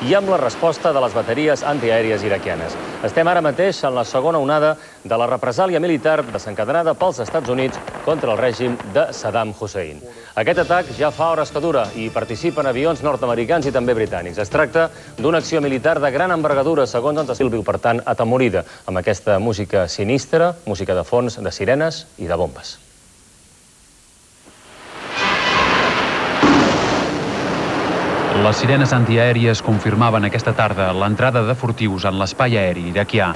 i amb la resposta de les bateries antiaèries iraquianes. Estem ara mateix en la segona onada de la represàlia militar desencadenada pels Estats Units contra el règim de Saddam Hussein. Aquest atac ja fa hores que dura i participen avions nord-americans i també britànics. Es tracta d'una acció militar de gran envergadura, segons ens Sílviu, per tant, atemorida, amb aquesta música sinistra, música de fons, de sirenes i de bombes. Les sirenes antiaèries confirmaven aquesta tarda l'entrada de furtius en l'espai aeri iraquià.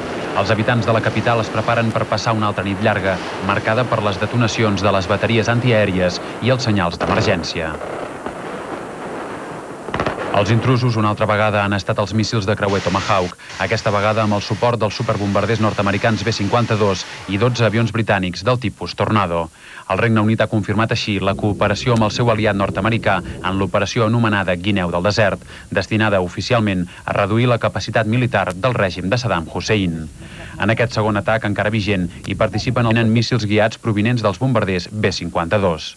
Els habitants de la capital es preparen per passar una altra nit llarga, marcada per les detonacions de les bateries antiaèries i els senyals d'emergència. Els intrusos una altra vegada han estat els míssils de creuer Tomahawk, aquesta vegada amb el suport dels superbombarders nord-americans B-52 i 12 avions britànics del tipus Tornado. El Regne Unit ha confirmat així la cooperació amb el seu aliat nord-americà en l'operació anomenada Guineu del Desert, destinada oficialment a reduir la capacitat militar del règim de Saddam Hussein. En aquest segon atac encara vigent hi participen míssils guiats provinents dels bombarders B-52.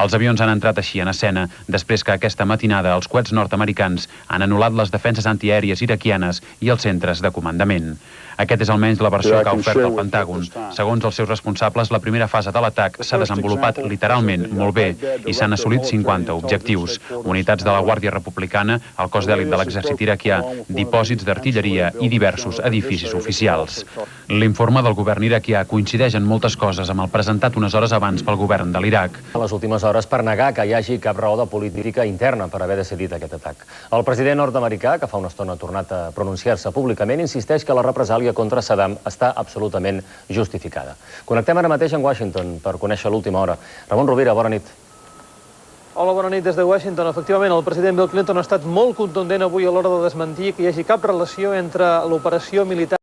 Els avions han entrat així en escena després que aquesta matinada els coets nord-americans han anul·lat les defenses antiaèries iraquianes i els centres de comandament. Aquest és almenys la versió que ha ofert el Pentàgon. Segons els seus responsables, la primera fase de l'atac s'ha desenvolupat literalment molt bé i s'han assolit 50 objectius. Unitats de la Guàrdia Republicana, el cos d'èlit de l'exèrcit iraquià, dipòsits d'artilleria i diversos edificis oficials. L'informe del govern iraquià coincideix en moltes coses amb el presentat unes hores abans pel govern de l'Iraq. A les últimes hores per negar que hi hagi cap raó de política interna per haver decidit aquest atac. El president nord-americà, que fa una estona ha tornat a pronunciar-se públicament, insisteix que la represàlia contra Saddam està absolutament justificada. Connectem ara mateix en Washington per conèixer l'última hora. Ramon Rovira, bona nit. Hola, bona nit des de Washington. Efectivament, el president Bill Clinton ha estat molt contundent avui a l'hora de desmentir que hi hagi cap relació entre l'operació militar